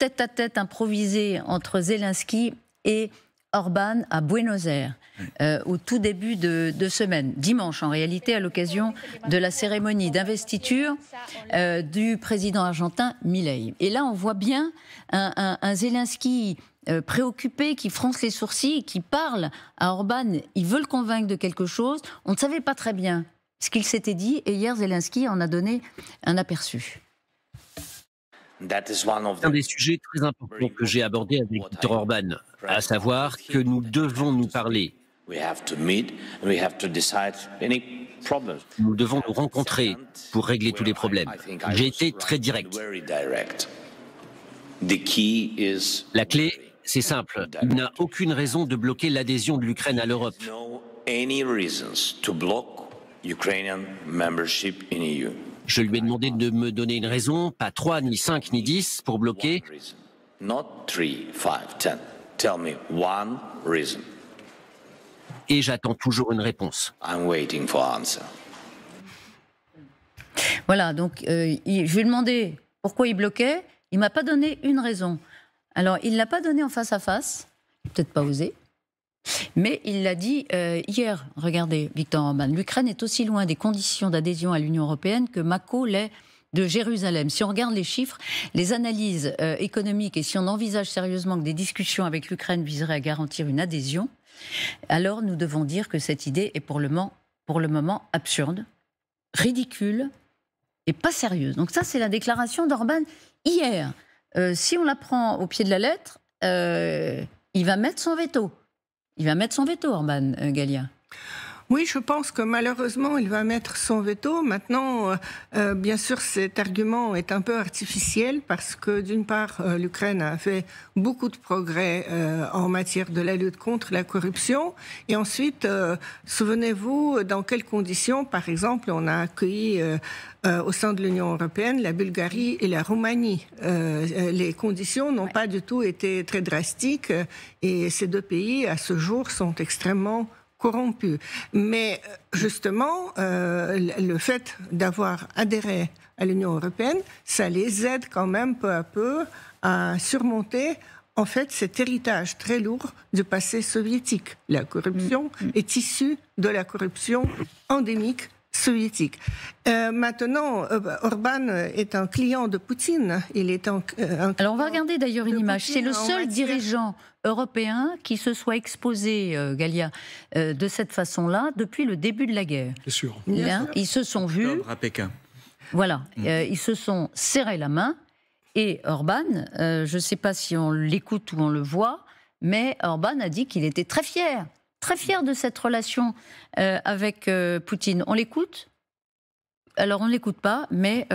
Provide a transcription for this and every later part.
tête-à-tête improvisé entre Zelensky et Orban à Buenos Aires, au tout début de semaine, dimanche en réalité, à l'occasion de la cérémonie d'investiture du président argentin Milei. Et là, on voit bien un Zelensky préoccupé, qui fronce les sourcils, qui parle à Orban. Il veut le convaincre de quelque chose. On ne savait pas très bien ce qu'il s'était dit, et hier, Zelensky en a donné un aperçu. Un des sujets très importants que j'ai abordé avec Viktor Orban, à savoir que nous devons nous parler. Nous devons nous rencontrer pour régler tous les problèmes. J'ai été très direct. La clé, c'est simple. Il n'y a aucune raison de bloquer l'adhésion de l'Ukraine à l'Europe. Je lui ai demandé de me donner une raison, pas 3, ni 5, ni 10, pour bloquer. Et j'attends toujours une réponse. Voilà, donc je lui ai demandé pourquoi il bloquait. Il ne m'a pas donné une raison. Alors, il ne l'a pas donné en face à face, peut-être pas osé. Mais il l'a dit hier, regardez, Viktor Orban, l'Ukraine est aussi loin des conditions d'adhésion à l'Union européenne que Mako l'est de Jérusalem. Si on regarde les chiffres, les analyses économiques, et si on envisage sérieusement que des discussions avec l'Ukraine viseraient à garantir une adhésion, alors nous devons dire que cette idée est pour le moment absurde, ridicule et pas sérieuse. Donc ça, c'est la déclaration d'Orban hier. Si on la prend au pied de la lettre, il va mettre son veto. Il va mettre son veto, Orban, Galia. Oui, je pense que malheureusement, il va mettre son veto. Maintenant, bien sûr, cet argument est un peu artificiel parce que, d'une part, l'Ukraine a fait beaucoup de progrès en matière de la lutte contre la corruption. Et ensuite, souvenez-vous dans quelles conditions, par exemple, on a accueilli au sein de l'Union européenne la Bulgarie et la Roumanie. Les conditions n'ont pas du tout été très drastiques et ces deux pays, à ce jour, sont extrêmement corrompus. Mais justement, le fait d'avoir adhéré à l'Union européenne, ça les aide quand même peu à peu à surmonter en fait cet héritage très lourd du passé soviétique. La corruption est issue de la corruption endémique soviétique. Maintenant, Orban est un client de Poutine. Il est un Alors on va regarder d'ailleurs une image. C'est le seul dirigeant européen qui se soit exposé, Galia, de cette façon-là depuis le début de la guerre. C'est sûr. Ils se sont vus à Pékin. Voilà, ils se sont serrés la main. Et Orban, je ne sais pas si on l'écoute ou on le voit, mais Orban a dit qu'il était très fier de cette relation avec Poutine. On l'écoute ? Alors on ne l'écoute pas, mais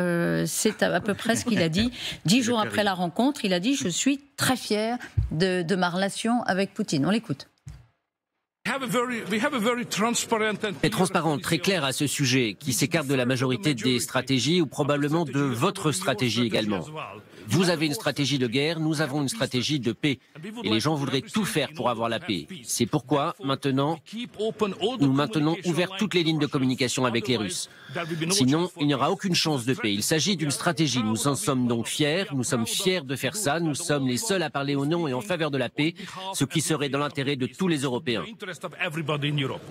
c'est à peu près ce qu'il a dit. 10 jours après la rencontre, il a dit « Je suis très fier de ma relation avec Poutine ». On l'écoute. Est transparent, très clair à ce sujet, qui s'écarte de la majorité des stratégies ou probablement de votre stratégie également. Vous avez une stratégie de guerre, nous avons une stratégie de paix. Et les gens voudraient tout faire pour avoir la paix. C'est pourquoi, maintenant, nous maintenons ouvertes toutes les lignes de communication avec les Russes. Sinon, il n'y aura aucune chance de paix. Il s'agit d'une stratégie. Nous en sommes donc fiers. Nous sommes fiers de faire ça. Nous sommes les seuls à parler au nom et en faveur de la paix, ce qui serait dans l'intérêt de tous les Européens.